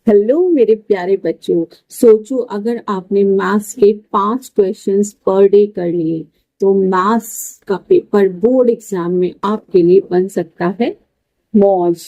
Hello मेरे प्यारे बच्चों। सोचो अगर आपने मैथ्स के 5 क्वेश्चंस पर डे कर लिए तो मैथ्स का पेपर बोर्ड एग्जाम में आपके लिए बन सकता है मौज।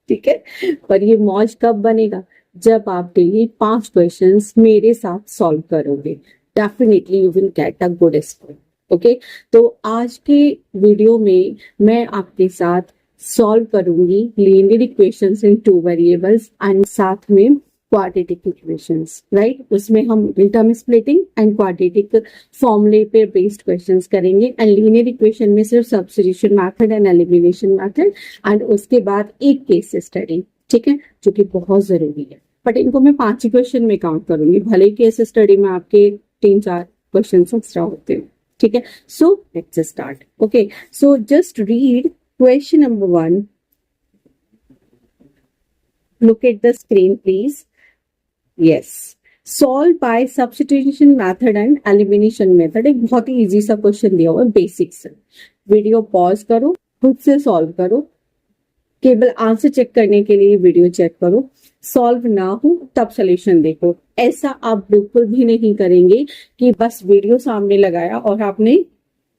ठीक है, पर ये मौज कब बनेगा? जब आप डेली 5 क्वेश्चंस मेरे साथ सॉल्व करोगे। Definitely you will get a good score. Okay, तो आज के वीडियो में मैं आपके साथ सॉल्व करूंगी linear equations in 2 variables and साथ में क्वाड्रेटिक इक्वेशंस। राइट, उसमें हम टर्म स्प्लिटिंग एंड क्वाड्रेटिक फॉर्मूले पे बेस्ड क्वेश्चंस करेंगे एंड लीनियर इक्वेशन में सिर्फ substitution method and elimination method and उसके बाद एक केस स्टडी। ठीक है, जो कि बहुत जरूरी है, बट इनको मैं 5 ही क्वेश्चन में काउंट करूंगी, भले केस स्टडी में आपके 3-4 क्वेश्चन एक्स्ट्रा होते हैं। ठीक है, so let's start. Okay, so just read question number 1. Look at the screen, please. Yes. Solve by substitution method and elimination method. एक बहुत ही इजी सा क्वेश्चन दिया हुआ है, बेसिक से। वीडियो पॉज करो, खुद से सॉल्व करो, केवल आंसर चेक करने के लिए वीडियो चेक करो। सॉल्व ना हो तब सोल्यूशन देखो। ऐसा आप बिल्कुल भी नहीं करेंगे कि बस वीडियो सामने लगाया और आपने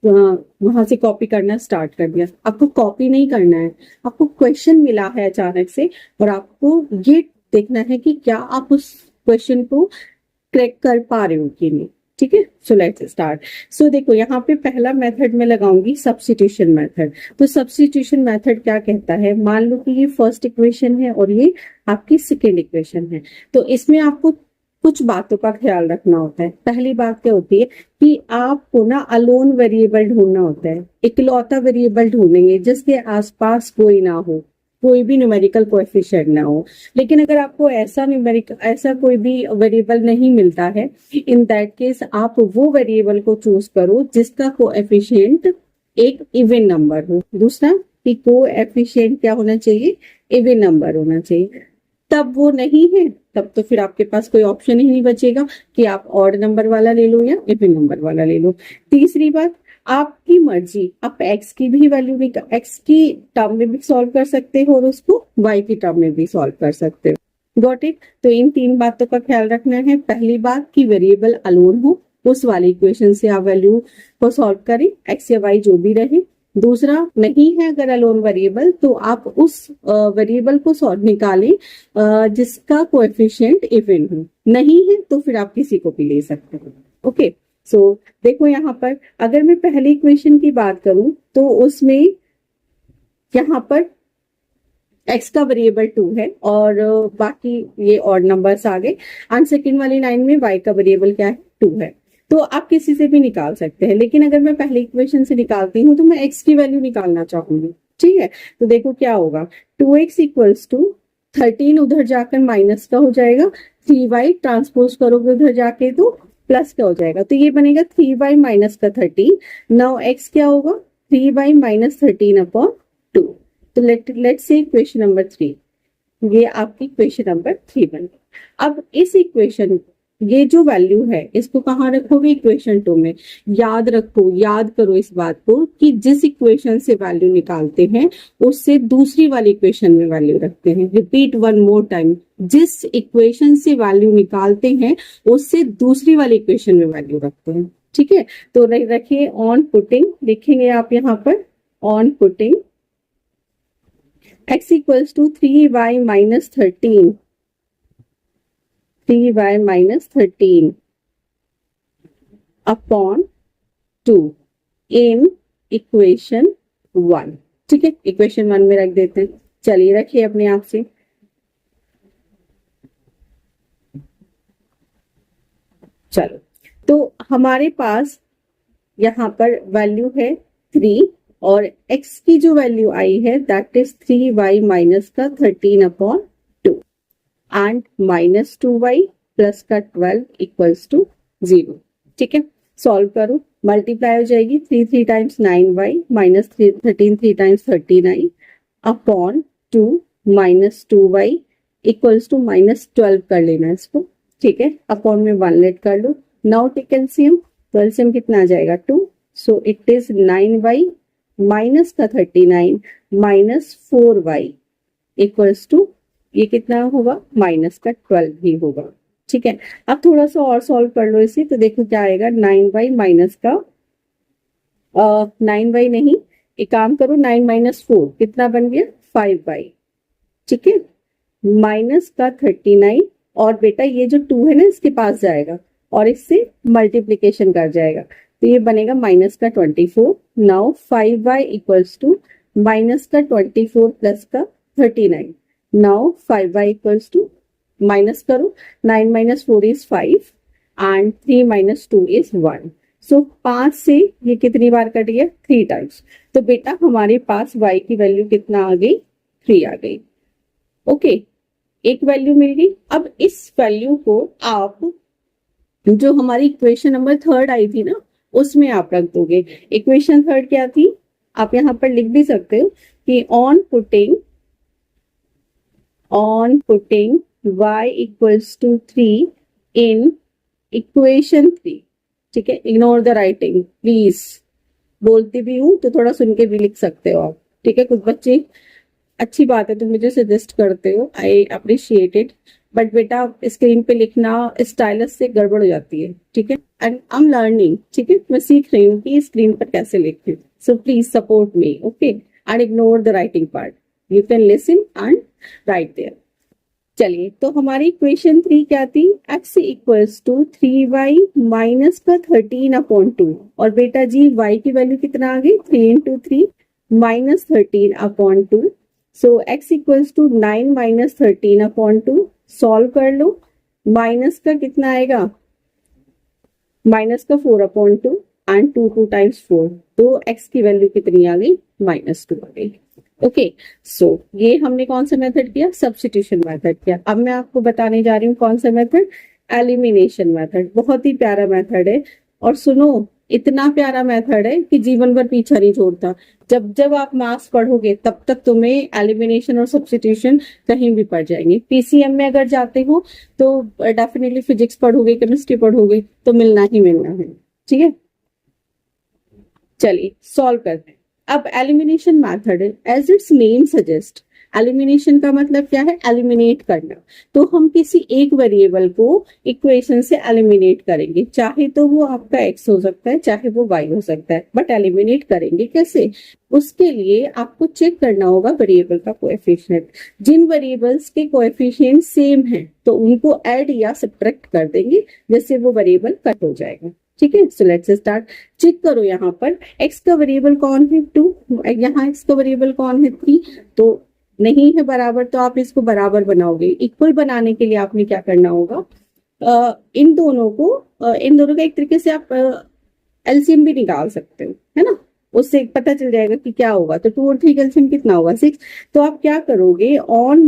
वहां से कॉपी करना स्टार्ट कर दिया। आपको कॉपी नहीं करना है, आपको क्वेश्चन मिला है अचानक से और आपको ये देखना है कि क्या आप उस क्वेश्चन को क्रैक कर पा रहे हो कि नहीं। ठीक है, सो लेट्स स्टार्ट। सो देखो, यहाँ पे पहला मेथड में लगाऊंगी सब्स्टिट्यूशन मेथड। तो सब्स्टिट्यूशन मेथड क्या कहता है, मान लो कि ये फर्स्ट इक्वेशन है और ये आपकी सेकेंड इक्वेशन है। तो इसमें आपको कुछ बातों का ख्याल रखना होता है। पहली बात क्या होती है कि आपको ना अलोन वेरिएबल ढूंढना होता है, इकलौता वेरिएबल ढूंढेंगे जिसके आसपास कोई ना हो, कोई भी न्यूमेरिकल कोएफिशिएंट ना हो। लेकिन अगर आपको ऐसा कोई भी वेरिएबल नहीं मिलता है, इन दैट केस आप वो वेरिएबल को चूज करो जिसका कोएफिशिएंट एक इवन नंबर हो। दूसरा कि कोएफिशिएंट क्या होना चाहिए, इवन नंबर होना चाहिए। तब वो नहीं है, तब तो फिर आपके पास कोई ऑप्शन ही नहीं बचेगा कि आप ऑड नंबर वाला ले लो या इवन नंबर वाला ले लो। तीसरी बात, आपकी मर्जी, आप एक्स की भी वैल्यू भी एक्स की टर्म में भी सॉल्व कर सकते हो और उसको वाई की टर्म में भी सॉल्व कर सकते हो। Got it? तो इन 3 बातों का ख्याल रखना है। पहली बात कि वेरिएबल अलोन हो, उस वाली इक्वेशन से आप वैल्यू को सॉल्व करें, एक्स या वाई जो भी रहे। दूसरा, नहीं है अगर अलोन वेरिएबल तो आप उस वेरिएबल को सॉल्व निकालें जिसका कोएफिशिएंट इवन हो। नहीं है तो फिर आप किसी को भी ले सकते हो। ओके, सो देखो यहाँ पर अगर मैं पहली इक्वेशन की बात करूं तो उसमें यहाँ पर x का वेरिएबल 2 है और बाकी ये ऑड नंबर्स आ गए एंड सेकंड वाली लाइन में y का वेरिएबल क्या है, 2 है। तो आप किसी से भी निकाल सकते हैं, लेकिन अगर मैं पहले इक्वेशन से निकालती हूँ तो मैं x की वैल्यू निकालना चाहूंगी। ठीक है, तो देखो क्या होगा, 2x इक्वल्स टू 13 उधर जाकर माइनस का हो जाएगा, 3y ट्रांसपोज करोगे उधर जाके तो प्लस का हो जाएगा। तो ये बनेगा 3y माइनस का 13। नाउ x क्या होगा, 3y माइनस 13 अपॉन 2। तो लेट्स से क्वेश्चन नंबर 3, ये आपकी क्वेश्चन नंबर 3 बन गई। अब इस इक्वेशन, ये जो वैल्यू है इसको कहाँ रखोगे, इक्वेशन 2 में। याद रखो, याद करो इस बात को कि जिस इक्वेशन से वैल्यू निकालते हैं उससे दूसरी वाली इक्वेशन में वैल्यू रखते हैं। रिपीट वन मोर टाइम, जिस इक्वेशन से वैल्यू निकालते हैं उससे दूसरी वाली इक्वेशन में वैल्यू रखते हैं। ठीक है, तो रखिए ऑन पुटिंग, लिखेंगे आप यहाँ पर on putting x equals to 3y minus 13, 3y minus 13 upon 2 in equation 1। ठीक है, इक्वेशन 1 में रख देते हैं। चलिए रखिए अपने आप से। चलो, तो हमारे पास यहाँ पर वैल्यू है 3 और x की जो वैल्यू आई है दैट इज 3y माइनस का 13 upon 2 and minus 2y plus का 12 इक्वल्स टू 0। ठीक है, सॉल्व करो, मल्टीप्लाई हो जाएगी 3 times 9y minus 13 3 times 39 upon 2 minus 2y equals to minus 12 कर लेना इसको। ठीक है, अपॉन में 1 लेट कर लो। नाउ टेक एलसीएम, तो एलसीएम कितना आ जाएगा 2, so it is 9y minus का 39 माइनस 4y इक्वल्स टू ये कितना होगा, माइनस का 12 ही होगा। ठीक है, अब थोड़ा सा और सॉल्व कर लो इसे, तो देखो क्या आएगा, 9y माइनस का 9y नहीं, एक काम करो, 9 - 4 कितना बन गया, 5y। ठीक है, माइनस का 39, और बेटा ये जो 2 है ना इसके पास जाएगा और इससे मल्टीप्लीकेशन कर जाएगा, तो ये बनेगा माइनस का 24। Now 5y equals to minus का 24 प्लस का 39। Now 5y equals to, minus करो, 9 - 4 इज 5 एंड 3 - 2 इज 1। सो 5 से ये कितनी बार कट गया, 3 टाइम्स। तो बेटा हमारे पास y की वैल्यू कितना आ गई, 3 आ गई। ओके, एक वैल्यू मिल गई। अब इस वैल्यू को आप, जो हमारी इक्वेशन नंबर 3 आई थी ना, उसमें आप रख दोगे। इक्वेशन 3 क्या थी, आप यहाँ पर लिख भी सकते हो कि on putting y equals to 3 in equation 3। ठीक है, इग्नोर द राइटिंग प्लीज, बोलती भी हूँ तो थोड़ा सुन के भी लिख सकते हो आप। ठीक है, कुछ बच्चे, अच्छी बात है तुम मुझे सजेस्ट करते हो, आई अप्रिशिएट इट, बट बेटा स्क्रीन पे लिखना स्टाइलस से गड़बड़ हो जाती है। ठीक है, एंड आई एम लर्निंग। ठीक है, मैं सीख रही हूँ कि स्क्रीन पर कैसे लिखती हूँ, so please support me. Okay, and ignore the writing part, you can listen and write there. चलिए, तो हमारी इक्वेशन 3 क्या थी, x equals to 3y minus का 13/2। और बेटा जी y की वैल्यू कितना आ गई, 3 × 3 minus 13/2। So x equals to 9 - 13/2। Solve कर लो, माइनस का कितना आएगा, माइनस का 4/2 एंड 2 टाइम्स 4, तो x की वैल्यू कितनी आ गई, -2 आ गई। ओके, सो ये हमने कौन सा मेथड किया, सब्स्टिट्यूशन मेथड किया। अब मैं आपको बताने जा रही हूँ कौन सा मेथड, एलिमिनेशन मेथड। बहुत ही प्यारा मेथड है, और सुनो, इतना प्यारा मेथड है कि जीवन भर पीछा नहीं छोड़ता। जब जब आप मैथ्स पढ़ोगे तब तक तुम्हें एलिमिनेशन और सब्स्टिट्यूशन कहीं भी पढ़ जाएंगे। पीसीएम में अगर जाते हो तो डेफिनेटली फिजिक्स पढ़ोगे, केमिस्ट्री पढ़ोगे, तो मिलना ही मिलना है। ठीक है, चलिए सॉल्व करते हैं। अब एलिमिनेशन मेथड है, as its name suggest, elimination का मतलब क्या है, एलिमिनेट करना। तो हम किसी एक वेरिएबल को इक्वेशन से एलिमिनेट करेंगे, चाहे तो वो आपका x हो सकता है, चाहे वो y हो सकता है, बट एलिमिनेट करेंगे कैसे, उसके लिए आपको चेक करना होगा वेरिएबल का कोएफिशिएंट। जिन वेरिएबल्स के कोएफिशिएंट सेम है तो उनको ऐड या सब्ट्रैक्ट कर देंगे, जिससे वो वेरिएबल कट हो जाएगा। ठीक है, सो लेट्स स्टार्ट। चेक करो, यहाँ पर x का वेरिएबल कौन है, 2, यहाँ x का वेरिएबल कौन है, 3, तो नहीं है बराबर, तो आप इसको बराबर बनाओगे। इक्वल बनाने के लिए आपने क्या करना होगा, इन दोनों का एक तरीके से आप एलसीएम भी निकाल सकते हो, है ना, उससे पता चल जाएगा कि क्या होगा। तो 2 और 3 का एलसीएम कितना होगा, 6। तो आप क्या करोगे, ऑन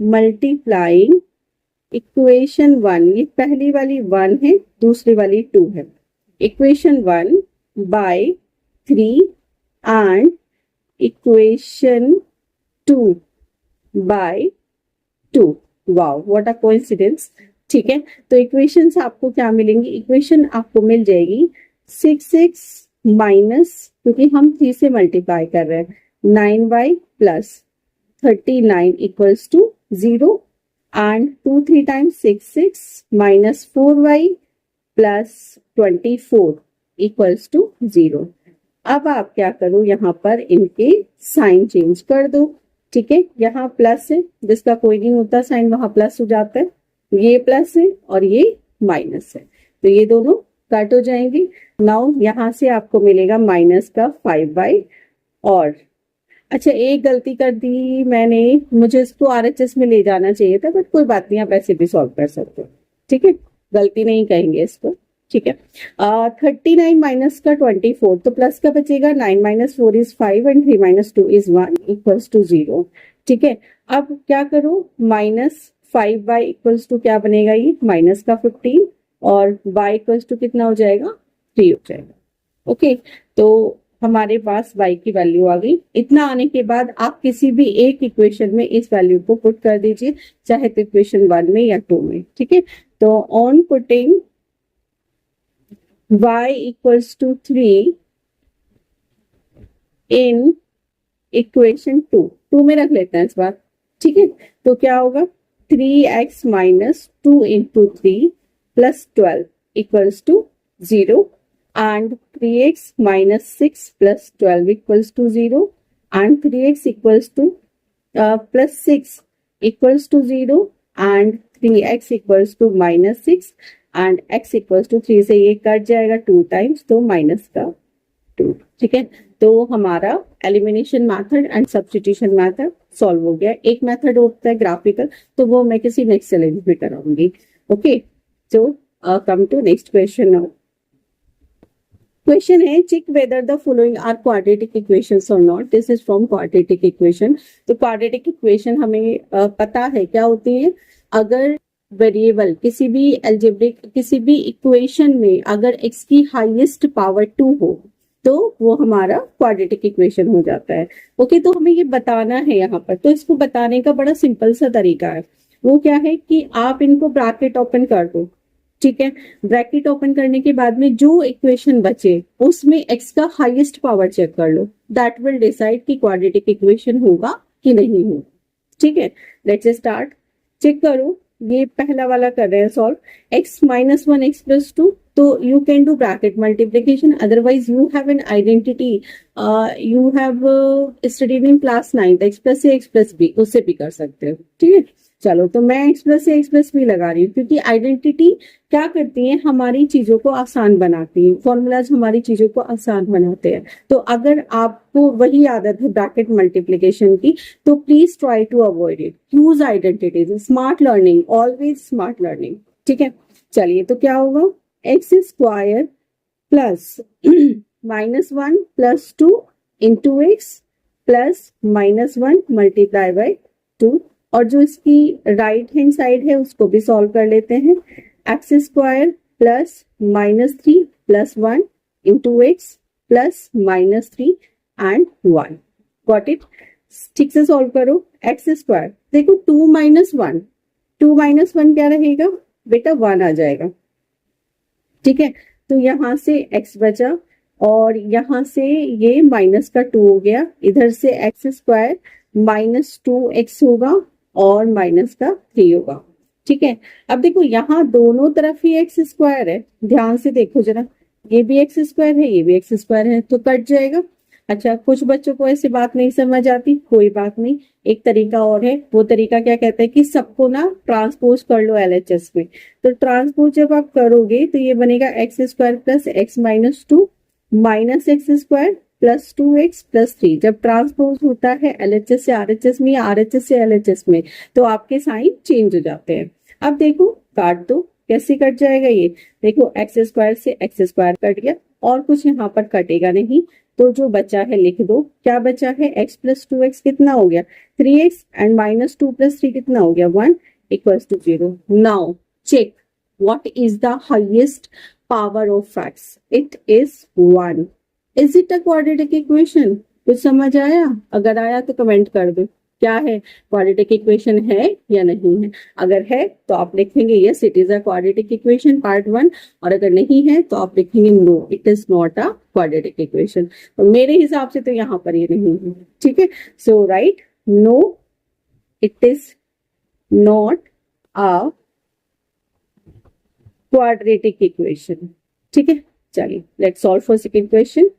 मल्टीप्लाइंग इक्वेशन 1, ये पहली वाली 1 है, दूसरी वाली 2 है, equation 1 by 3 and equation 2 by 2। Wow, what a coincidence. ठीक है, तो इक्वेशंस आपको क्या मिलेंगी, इक्वेशन आपको मिल जाएगी 6x माइनस, क्योंकि हम 3 से मल्टीप्लाई कर रहे हैं, 9y plus 39 equals to 0 and 2 3 times 6 minus 4y plus 24 equals to 0। अब आप क्या करो, यहाँ पर इनके साइन चेंज कर दो। ठीक है, यहाँ प्लस है, जिसका कोई नहीं होता साइन वहां प्लस हो जाता है, ये प्लस है और ये माइनस है, तो ये दोनों कट हो जाएंगे। नाउ यहाँ से आपको मिलेगा माइनस का 5y, और अच्छा एक गलती कर दी मैंने, मुझे इसको आरएचएस में ले जाना चाहिए था, बट कोई बात नहीं, आप ऐसे भी सॉल्व कर सकते हो। ठीक है, गलती नहीं कहेंगे इसको। ठीक है, 39 माइनस का 24, तो प्लस का बचेगा, 9 - 4 is 5 and 3 - 2 is 1 equals to 0। ठीक है, अब क्या करो, -5y इक्वल्स टू क्या बनेगा, ये माइनस का 15, और y इक्वल्स टू कितना हो जाएगा, 3 हो जाएगा। ओके, तो हमारे पास y की वैल्यू आ गई। इतना आने के बाद आप किसी भी एक इक्वेशन में इस वैल्यू को पुट कर दीजिए, चाहे तो इक्वेशन 1 में या 2 में। ठीक है, तो on putting y equals to 3 in equation 2 में रख लेते हैं इस बार, ठीक है। तो क्या होगा, 3x minus 2 into 3 plus 12 equals to 0 and 3x minus 6 plus 12 equals to 0 and 3x equals to plus 6 equals to 0 and 3x equals to minus 6 and x equals to 3 से ये कट जाएगा 2 टाइम्स, तो माइनस का 2, ठीक है। तो हमारा elimination method and substitution method solve हो गया। एक मेथड होता है ग्राफिकल, तो वो मैं किसी नेक्स्ट चैलेंज में कराऊंगी। Okay, so come to next question now. Question है, check whether the following are quadratic equations और not. This is from quadratic equation. तो क्वाड्रेटिक इक्वेशन हमें पता है क्या होती है। अगर वेरिएबल किसी भी अलजेब्रिक किसी भी इक्वेशन में अगर x की हाईएस्ट पावर 2 हो तो वो हमारा क्वाड्रेटिक इक्वेशन हो जाता है। ओके, तो हमें ये बताना है यहाँ पर। तो इसको बताने का बड़ा सिंपल सा तरीका है। वो क्या है कि आप इनको ब्रैकेट ओपन कर दो, ठीक है। ब्रैकेट ओपन करने के बाद में जो इक्वेशन बचे उसमें x का हाईएस्ट पावर चेक कर लो। दैट विल डिसाइड कि क्वाड्रेटिक इक्वेशन होगा कि नहीं होगा, ठीक है। Let's start. चेक करो, ये पहला वाला कर रहे हैं solve. x minus 1 x plus 2, तो you can do bracket multiplication, otherwise you have an identity, you have studied in class 9 x plus a x plus b, उससे भी कर सकते हो, ठीक है। चलो, तो मैं x plus a x plus B लगा रही हूँ, क्योंकि आइडेंटिटी क्या करती है, हमारी चीजों को आसान बनाती है। फॉर्मूलाज हमारी चीजों को आसान बनाते हैं। तो अगर आपको वही आदत है ब्रैकेट मल्टीप्लीकेशन की, तो please try to avoid it. Use identities, smart learning, always smart learning, ठीक है। चलिए, तो क्या होगा, x square plus minus 1 plus 2 into x plus minus 1 multiply by 2, और जो इसकी राइट हैंड साइड है उसको भी सॉल्व कर लेते हैं। X square plus minus 3 plus 1 into x plus minus 3 and 1। Got it. ठीक से सॉल्व करो। एक्स स्क्वायर, देखो 2 माइनस 1, 2 माइनस 1 क्या रहेगा बेटा, 1 आ जाएगा, ठीक है। तो यहाँ से x बचा और यहाँ से ये माइनस का 2 हो गया। इधर से एक्स स्क्वायर माइनस 2x होगा और माइनस का 3 होगा, ठीक है। अब देखो, यहाँ दोनों तरफ ही एक्स स्क्वायर है, ध्यान से देखो जरा, ये भी एक्स स्क्वायर है, ये भी एक्स स्क्वायर है, तो कट जाएगा। अच्छा, कुछ बच्चों को ऐसी बात नहीं समझ आती, कोई बात नहीं, एक तरीका और है। वो तरीका क्या कहता है कि सबको ना ट्रांसपोज कर लो एलएचएस में। तो ट्रांसपोज जब आप करोगे तो ये बनेगा x square plus x minus 2 minus x square plus 2x plus 3। जब ट्रांसपोज होता है एलएचएस से आरएचएस में या आरएचएस से एलएचएस में, तो आपके साइन चेंज हो जाते हैं। अब देखो, काट दो, कैसे कट जाएगा ये, देखो एक्स स्क्वायर से एक्स स्क्वायर कट गया और कुछ यहाँ पर कटेगा नहीं। तो जो बचा है लिख दो, क्या बचा है, x प्लस 2x कितना हो गया, 3x एंड माइनस 2 प्लस 3 कितना हो गया, 1 equals to 0। Now check what is the highest power of x, it is 1। Is it a quadratic equation? कुछ समझ आया? अगर आया तो कमेंट कर दो, क्या है, क्वाड्रेटिक इक्वेशन है या नहीं है। अगर है तो आप लिखेंगे yes it is a quadratic equation part 1, और अगर नहीं है तो आप लिखेंगे no it is not a quadratic equation. तो मेरे हिसाब से तो यहाँ पर ये नहीं है, ठीक है। So right, no it is not a quadratic equation, ठीक है। चलिए, let's solve for second question.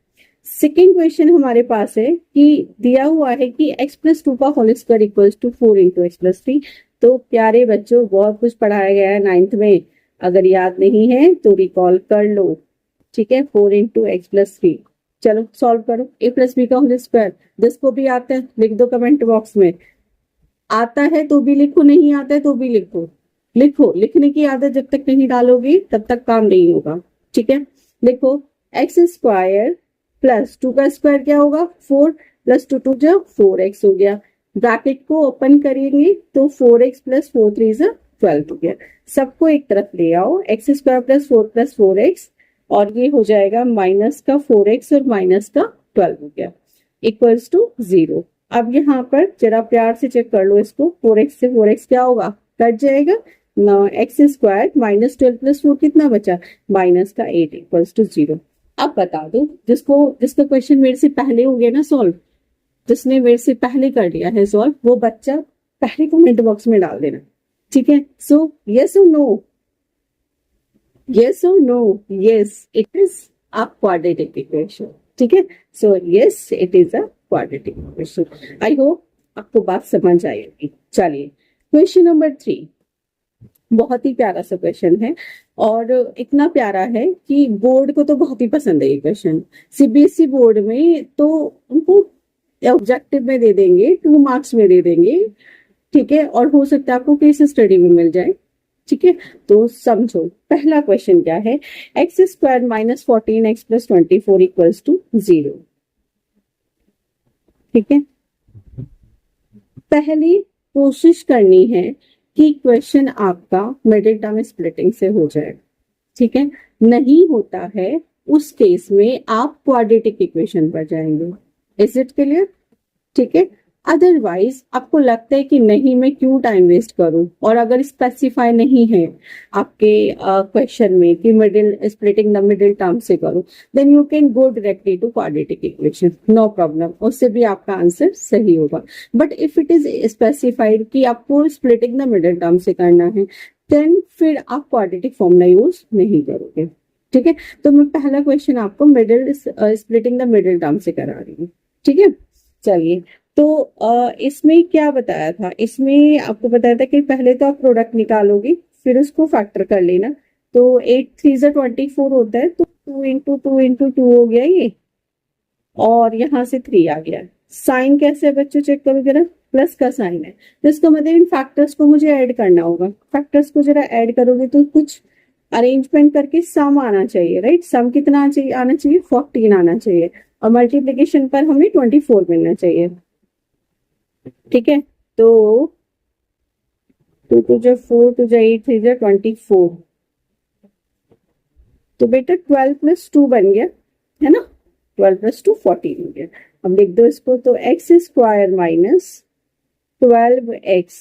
Second question हमारे पास है कि दिया हुआ है कि x प्लस 2 का whole square equals to 4 into x plus 3। तो प्यारे बच्चों, बहुत कुछ पढ़ाया गया है 9th में, अगर याद नहीं है तो रिकॉल कर लो, ठीक है। 4 इंटू एक्स प्लस 3, चलो सॉल्व करो। a प्लस बी का होल स्क्वायर, जिसको भी आता है लिख दो कमेंट बॉक्स में। आता है तो भी लिखो, नहीं आता है तो भी लिखो। लिखो, लिखने की आदत जब तक नहीं डालोगी तब तक काम नहीं होगा, ठीक है। देखो, एक्स स्क्वायर प्लस 2 का स्क्वायर क्या होगा, 4 प्लस 2 2 जब 4x हो गया। ब्रैकेट को ओपन करेंगे तो 4x प्लस 4 3 12 हो गया। सबको एक तरफ ले आओ, x square plus 4 plus 4x, और ये हो जाएगा माइनस का 4x और माइनस का 12 हो गया, इक्वल्स टू 0। अब यहाँ पर जरा प्यार से चेक कर लो इसको, 4x से 4x क्या होगा, कट जाएगा ना। एक्स स्क्वायर माइनस 12 प्लस 4 कितना बचा, माइनस का 8 इक्वल्स टू 0। अब बता दो, जिसका क्वेश्चन मेरे से पहले हो गया ना सॉल्व, जिसने मेरे से पहले कर लिया है सॉल्व, वो बच्चा पहले कमेंट बॉक्स में डाल देना, ठीक है। सो यस और नो, यस और no, yes it is a quadratic equation, ठीक है। So yes it is a quadratic equation. I hope आपको बात समझ आएगी। चलिए क्वेश्चन नंबर 3, बहुत ही प्यारा सा क्वेश्चन है, और इतना प्यारा है कि बोर्ड को तो बहुत ही पसंद है ये क्वेश्चन। सीबीएसई बोर्ड में तो उनको ऑब्जेक्टिव में दे देंगे, 2 मार्क्स में दे देंगे, ठीक है, और हो सकता है आपको केस स्टडी में मिल जाए, ठीक है। तो समझो पहला क्वेश्चन क्या है, x square minus 14x plus 24 equals to 0, ठीक है। पहली कोशिश करनी है कि क्वेश्चन आपका मिडिल टर्म स्प्लिटिंग से हो जाए, ठीक है। नहीं होता है उस केस में आप क्वाड्रेटिक इक्वेशन पर जाएंगे। Is it clear? ठीक है। अदरवाइज आपको लगता है कि नहीं मैं क्यों टाइम वेस्ट करूं, और अगर स्पेसिफाई नहीं है आपके क्वेश्चन में कि middle splitting the middle term से करो, then you can go directly to quadratic equation, no problem, उससे भी आपका आंसर सही होगा। But if it is specified कि आपको स्प्लिटिंग द मिडिल टर्म से करना है, देन फिर आप क्वाड्रेटिक फॉर्मूला यूज नहीं करोगे, ठीक है। तो मैं पहला क्वेश्चन आपको middle splitting the middle term से करा रही हूँ, ठीक है। चलिए, तो इसमें क्या बताया था, इसमें आपको बताया था कि पहले तो आप प्रोडक्ट निकालोगे, फिर उसको फैक्टर कर लेना। तो 8 3 24 होता है, तो 2 इंटू 2 इंटू 2 हो गया ये, और यहाँ से 3 आ गया। साइन कैसे है बच्चों, चेक करो जरा, प्लस का साइन है, तो इसका मतलब इन फैक्टर्स को मुझे ऐड करना होगा। फैक्टर्स को जरा ऐड करोगे तो कुछ अरेंजमेंट करके सम आना चाहिए, राइट। सम कितना आना चाहिए 14 आना चाहिए, और मल्टीप्लीकेशन पर हमें 24 मिलना चाहिए, ठीक है। तो 2 2 जा 4, 2 जा 8, 3 जा 24, तो बेटा 12 प्लस 2 बन गया, है ना। 12 प्लस 2 14 हो गया। अब लिख दो इसको, तो एक्स स्क्वायर माइनस 12x,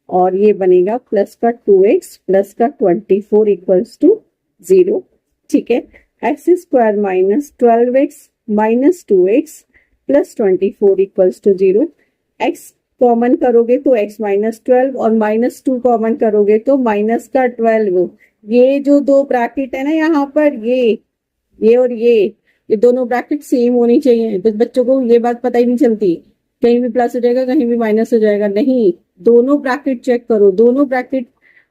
और ये बनेगा प्लस का 2x प्लस का 24 इक्वल्स टू 0, ठीक है। X square minus 12x minus 2x plus 24 equals to 0। X common करोगे तो x माइनस 12, और माइनस 2 कॉमन करोगे तो माइनस का 12। ये जो दो ब्रैकेट है ना यहाँ पर, ये और ये दोनों ब्रैकेट सेम होनी चाहिए। तो बच्चों को ये बात पता ही नहीं चलती, कहीं भी प्लस हो जाएगा कहीं भी माइनस हो जाएगा, नहीं, दोनों ब्रैकेट चेक करो, दोनों ब्रैकेट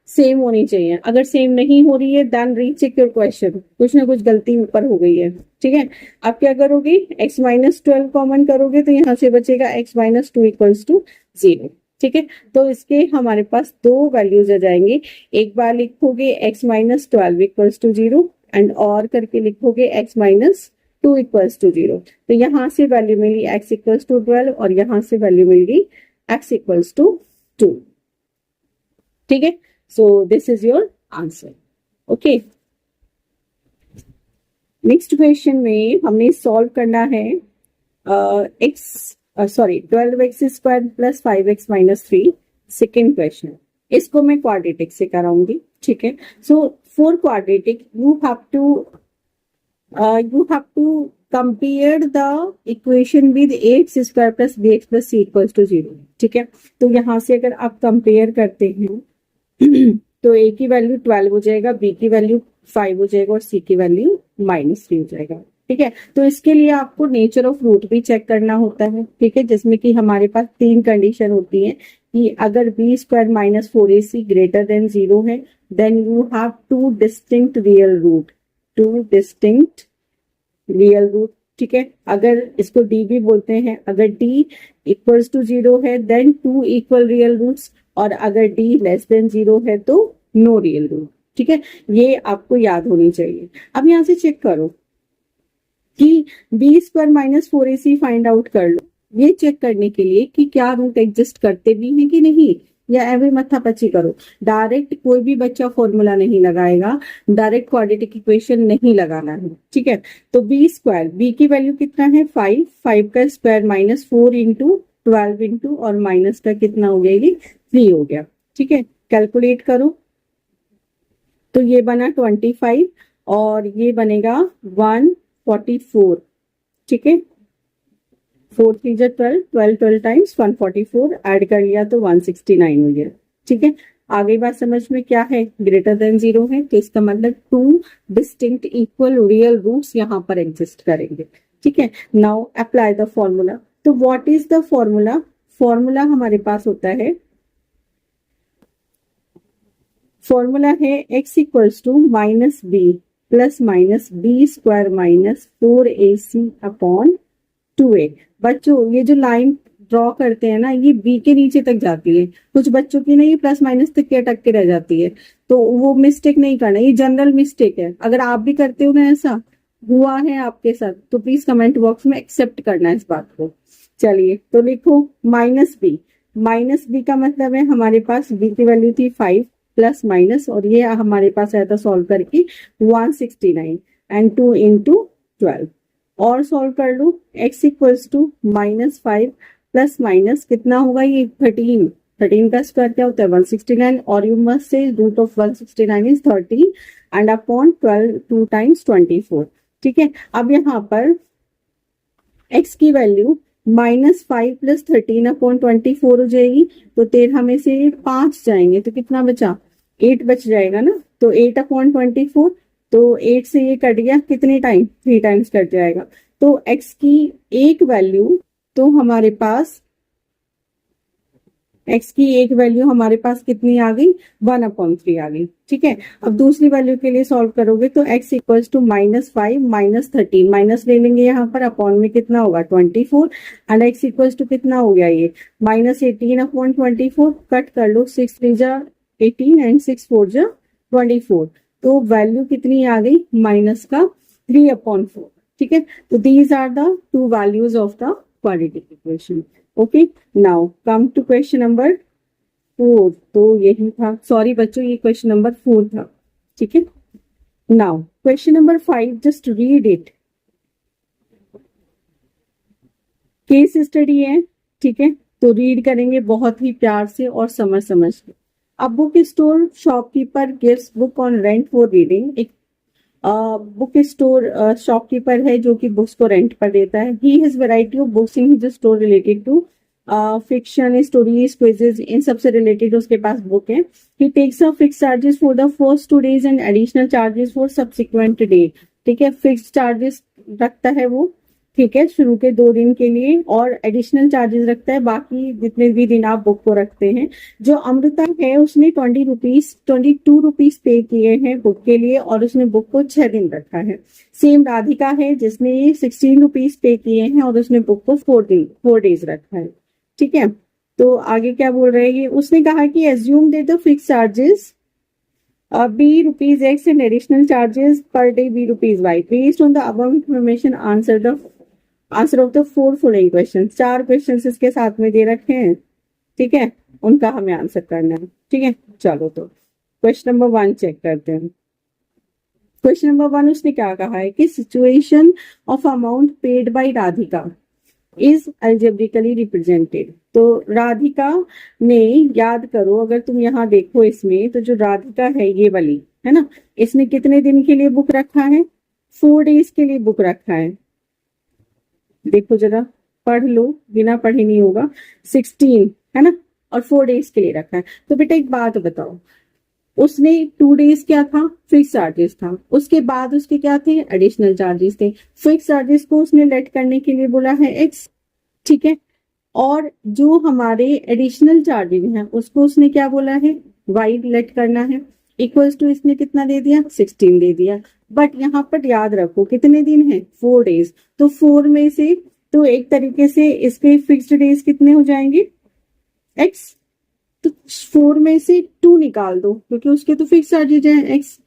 सेम होनी चाहिए। अगर सेम नहीं हो रही है देन रीचेक योर क्वेश्चन, कुछ ना कुछ गलती ऊपर हो गई है, ठीक है। आप क्या करोगे, x माइनस 12 कॉमन करोगे तो यहाँ से बचेगा x माइनस 2 इक्वल्स टू 0, ठीक है। तो इसके हमारे पास दो वैल्यूज आ जाएंगे, एक बार लिखोगे x minus 12 equals to 0, and और करके लिखोगे x माइनस 2 इक्वल्स टू 0। तो यहाँ से वैल्यू मिली x इक्वल्स टू 12, और यहाँ से वैल्यू मिल गई x इक्वल्स टू 2, ठीक है। So this is your answer, okay. Next question में हमने सॉल्व करना है x 12x स्क्वायर plus 5x minus 3, second question. इसको मैं क्वाड्रेटिक से कराऊंगी, ठीक है। So for quadratic you have to compare the equation with x square plus b x plus c equals to 0, ठीक है। तो यहाँ से अगर आप कंपेयर करते हैं तो ए की वैल्यू 12 हो जाएगा, बी की वैल्यू 5 हो जाएगा, और सी की वैल्यू -3 हो जाएगा, ठीक है। तो इसके लिए आपको नेचर ऑफ रूट भी चेक करना होता है, ठीक है, जिसमें कि हमारे पास 3 कंडीशन होती है कि अगर b square minus 4ac greater than 0 है, then you have 2 distinct real root, 2 distinct real root, ठीक है। अगर इसको डी भी बोलते हैं, अगर डी इक्वल्स टू 0 है देन 2 इक्वल रियल रूट्स, और अगर डी लेस देन 0 है तो नो रियल रूट, ठीक है। ये आपको याद होनी चाहिए। अब यहां से चेक करो कि b square minus 4ac find out कर लो, ये चेक करने के लिए कि क्या रूट एग्जिस्ट करते भी हैं कि नहीं, या एवरी मत्था पच्ची करो। डायरेक्ट कोई भी बच्चा फॉर्मूला नहीं लगाएगा, डायरेक्ट क्वाड्रेटिक इक्वेशन नहीं लगाना है, ठीक है। तो बी स्क्वायर, बी की वैल्यू कितना है 5, 5 का स्क्वायर माइनस 4 इंटू 12 इंटू, और माइनस का कितना हो गया, ये 3 हो गया, ठीक है। कैलकुलेट करो तो ये बना 25, और ये बनेगा 144, ठीक है। 4 3 जा 12, 12 टाइम्स 144, ऐड कर लिया तो 169 हो गया। ठीक है, आगे बात समझ में क्या है, ग्रेटर देन 0 है तो इसका मतलब 2 डिस्टिंक्ट इक्वल रियल रूट्स यहाँ पर एग्जिस्ट करेंगे। ठीक है, नाउ अप्लाई द फॉर्मूला। तो what is the formula? Formula हमारे पास होता है, फॉर्मूला है x equals to minus b plus minus b square minus 4ac upon 2a। बच्चों ये जो लाइन ड्रॉ करते हैं ना, ये b के नीचे तक जाती है, कुछ बच्चों की ना ये प्लस माइनस तक के अटक के रह जाती है, तो वो मिस्टेक नहीं करना, ये जनरल मिस्टेक है। अगर आप भी करते हो ना, ऐसा हुआ है आपके साथ, तो प्लीज कमेंट बॉक्स में एक्सेप्ट करना इस बात को। चलिए तो लिखो माइनस बी। माइनस बी का मतलब है हमारे पास बी की वैल्यू थी 5 प्लस माइनस, और ये हमारे पास आया था सॉल्व करके 169 एंड 2 इंटू 12। और सॉल्व कर लो, x equals to -5 plus minus कितना होगा, ये 13। 13 का स्क्वायर क्या होता है 169, और you must say root of 169 is 30 and upon 12 2 times 24। ठीक है, अब यहाँ पर x की वैल्यू -5 प्लस 13 अपॉन 24 हो जाएगी, तो 13 में से 5 जाएंगे तो कितना बचा, 8 बच जाएगा ना। तो 8 अपॉन 24, तो 8 से ये कट गया, कितने टाइम, 3 टाइम्स कट जाएगा। तो x की एक वैल्यू, तो हमारे पास x की एक वैल्यू हमारे पास कितनी आ गई, 1/3 आ गई। ठीक है, अब दूसरी वैल्यू के लिए सॉल्व करोगे तो x इक्वल्स टू -5 -13, माइनस ले लेंगे यहाँ पर, अपॉन में कितना होगा 24, एंड x इक्वल्स टू कितना हो गया ये -18 अपॉन 24, कट कर लो, 6 3 जा 18 एंड 6 4 जा 24, तो वैल्यू कितनी आ गई, माइनस का 3/4। ठीक है, तो these are the two values of the quadratic equation. Okay, now come to question number 4। तो यही था, सॉरी बच्चों ये क्वेश्चन नंबर 4 था। ठीक है, now question number 5, just read it, case study है। ठीक है, तो रीड करेंगे बहुत ही प्यार से और समझ समझ के। अब book store shopkeeper gives book on rent for reading. एक बुक स्टोर शॉपकीपर है जो कि बुक्स को रेंट पर देता है। He has variety of books in his store related to fiction, stories, quizzes, इन सबसे रिलेटेड उसके पास बुक है। He takes a fix charges for the first 2 days and additional charges for subsequent day. ठीक है, फिक्स चार्जेस रखता है वो, ठीक है, शुरू के 2 दिन के लिए, और एडिशनल चार्जेस रखता है बाकी जितने भी दिन आप बुक को रखते हैं। जो अमृता है उसने 22 रुपीज पे किए हैं बुक के लिए, और उसने बुक को 6 दिन रखा है। सेम राधिका है जिसने 16 रुपीज पे किए हैं और उसने बुक को 4 डेज रखा है। ठीक है, तो आगे क्या बोल रहे हैं, उसने कहा कि assume that the fix charges B rupees X and additional charges per day B rupees Y. Based on the above information, answer of the 4 following questions. 4 question इसके साथ में दे रखे हैं। ठीक है, उनका हमें आंसर करना है। ठीक है, चलो तो क्वेश्चन नंबर 1 चेक करते हैं। क्वेश्चन नंबर 1 उसने क्या कहा है कि situation of amount paid by Radhika is algebraically represented. तो राधिका ने, याद करो अगर तुम यहाँ देखो इसमें, तो जो राधिका है ये वाली है ना, इसने कितने दिन के लिए बुक रखा है, 4 days के लिए बुक रखा है। देखो जरा, पढ़ लो, बिना पढ़े नहीं होगा। 16 है ना, और 4 days के लिए रखा है। तो बेटा एक बात बताओ, उसने 2 days क्या था, फिक्स चार्जेस था, उसके बाद उसके क्या थे, एडिशनल चार्जेस थे। फिक्स चार्जेस को उसने लेट करने के लिए बोला है एक्स। ठीक है, और जो हमारे एडिशनल चार्जेस हैं उसको उसने क्या बोला है, वाई लेट करना है। इक्वल्स टू इसने कितना दे दिया, 16 दे दिया। बट यहाँ पर याद रखो कितने दिन है, 4 days। तो 4 में से, तो एक तरीके से इसके फिक्स्ड डेज कितने हो जाएंगे, एक्स। तो 4 में से 2 निकाल दो क्योंकि उसके तो फिक्स चार्जेज है एक्स।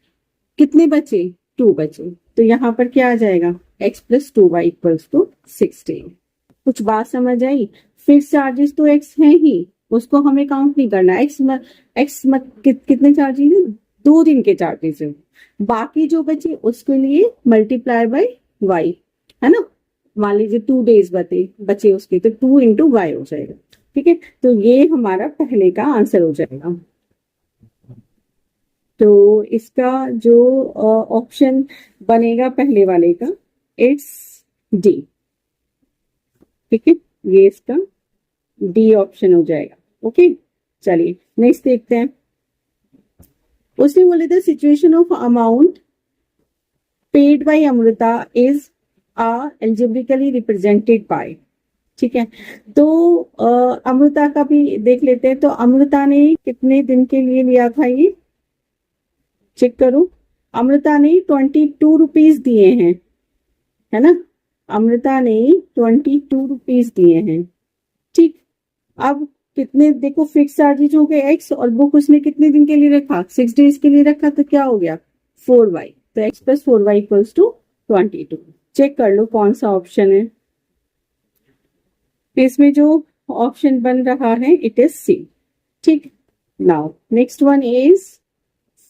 कितने बचे, 2 बचे। तो यहाँ पर क्या आ जाएगा, x plus 2y equals to 16। कुछ बात समझ आई, फिक्स चार्जेस तो x है ही, उसको हमें काउंट नहीं करना। कितने चार्जेस है, 2 दिन के चार्जेस है। बाकी जो बचे उसके लिए मल्टीप्लाई बाय y, है ना। मान लीजिए 2 days बचे उसके, तो 2 इंटू वाई हो जाएगा। ठीक है, तो ये हमारा पहले का आंसर हो जाएगा। तो इसका जो ऑप्शन बनेगा पहले वाले का, इट्स डी। ठीक है, ये इसका डी ऑप्शन हो जाएगा। ओके, चलिए नेक्स्ट देखते हैं। उसने बोले the situation of amount paid by Amrita is algebraically represented by. ठीक है, तो अमृता का भी देख लेते हैं। तो अमृता ने कितने दिन के लिए लिया था, ये चेक करो। अमृता ने 22 रुपीज दिए हैं, है ना। अमृता ने 22 रुपीज दिए हैं। ठीक, अब कितने, देखो फिक्स चार्जेज हो गए एक्स, और बुक उसने कितने दिन के लिए रखा, 6 डेज के लिए रखा, तो क्या हो गया 4y। तो x plus 4y equals to 22। Check कर लो कौन सा ऑप्शन है। इसमें जो ऑप्शन बन रहा है इट इज सी। ठीक, now next one is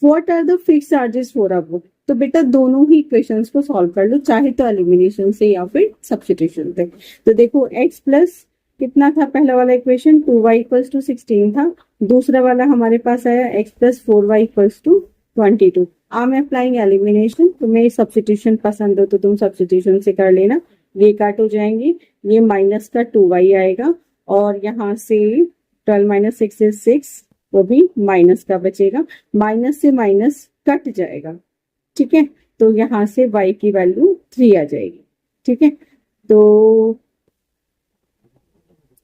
what are the fix charges for a book. तो बेटा दोनों ही इक्वेशंस को सॉल्व कर लो, चाहे तो एलिमिनेशन से या फिर सब्स्टिट्यूशन से। तो देखो x प्लस कितना था, पहला वाला इक्वेशन 2y इक्वल्स टू 16 था। दूसरा वाला हमारे पास आया x plus 4y equals to 22। I am applying elimination. तुम्हें सब्स्टिट्यूशन पसंद हो तो तुम सब्स्टिट्यूशन से कर लेना। ये काट हो जाएंगे, ये माइनस का 2y आएगा, और यहाँ से 12 माइनस 6 इज 6, वो भी माइनस का बचेगा। माइनस से माइनस कट जाएगा। ठीक है, तो यहाँ से y की वैल्यू 3 आ जाएगी। ठीक है, तो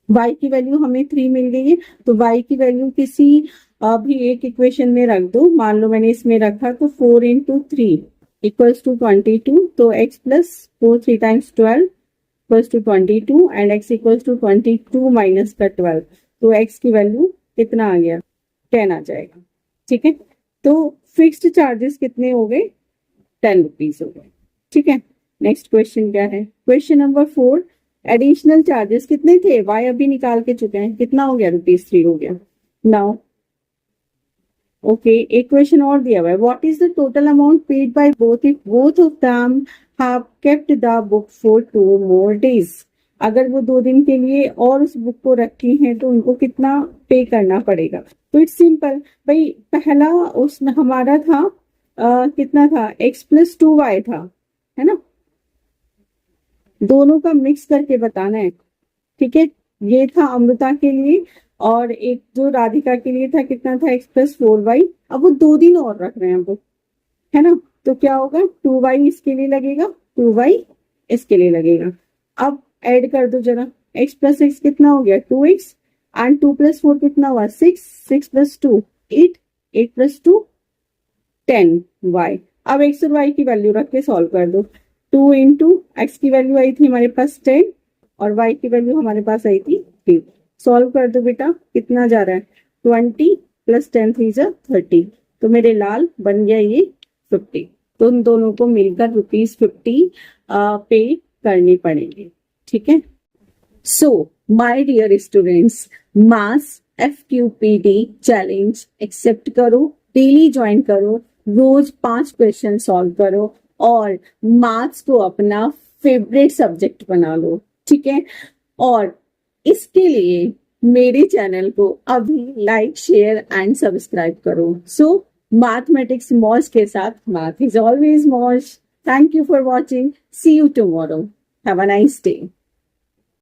y की वैल्यू हमें 3 मिल गई है। तो y की वैल्यू किसी भी एक इक्वेशन में रख दो। मान लो मैंने इसमें रखा, तो 4 इंटू 3 इक्वल्स टू 22। तो x plus 4 3 times 12 equals to 22 and x equals to 22 minus का 12। तो x की वैल्यू कितना आ गया, 10 आ जाएगा। ठीक है, तो फिक्स्ड चार्जेस कितने हो गए, 10 रुपीज हो गए। ठीक है, नेक्स्ट क्वेश्चन क्या है, क्वेश्चन नंबर 4। एडिशनल चार्जेस कितने थे, y अभी निकाल के चुके हैं, कितना हो गया, ₹3 हो गया। नाउ ओके, एक क्वेश्चन और दिया हुआ है, what is the total amount paid by both if both of them have kept the book for 2 more days. अगर वो 2 दिन के लिए और उस बुक को रखी हैं तो उनको कितना पे करना पड़ेगा। तो इट्स सिंपल भाई, पहला उसमें हमारा था कितना था, x प्लस 2y था, है ना। दोनों का मिक्स करके बताना है। ठीक है, ये था अमृता के लिए, और एक जो राधिका के लिए था कितना था, x प्लस 4y। अब वो 2 दिन और रख रहे हैं वो, है ना। तो क्या होगा, 2y इसके लिए लगेगा, 2y इसके लिए लगेगा। अब ऐड कर दो जरा, x प्लस x कितना हो गया, 2x, एंड 2 प्लस 4 कितना हुआ, 6, 6 प्लस 2 8, 8 प्लस 2 10y। अब x और y की वैल्यू रख के सॉल्व कर दो। 2 इंटू एक्स की वैल्यू आई थी हमारे पास 10, और y की वैल्यू हमारे पास आई थी 3। सॉल्व कर दो बेटा, कितना जा रहा है, 20 प्लस 10 3 जा 30। तो मेरे लाल बन गया ये 50। तो उन दोनों को मिलकर ₹50 पे करने पड़ेंगे। ठीक है, सो माय डियर स्टूडेंट्स, मास FQPD चैलेंज एक्सेप्ट करो, डेली ज्वाइन करो, रोज 5 क्वेश्चन सॉल्व करो, और मैथ्स को अपना फेवरेट सब्जेक्ट बना लो। ठीक है, और इसके लिए मेरे चैनल को अभी लाइक शेयर एंड सब्सक्राइब करो। सो मैथमेटिक्स मौज के साथ, मैथ इज ऑलवेज मौज। Thank you for watching, see you tomorrow, have a nice day.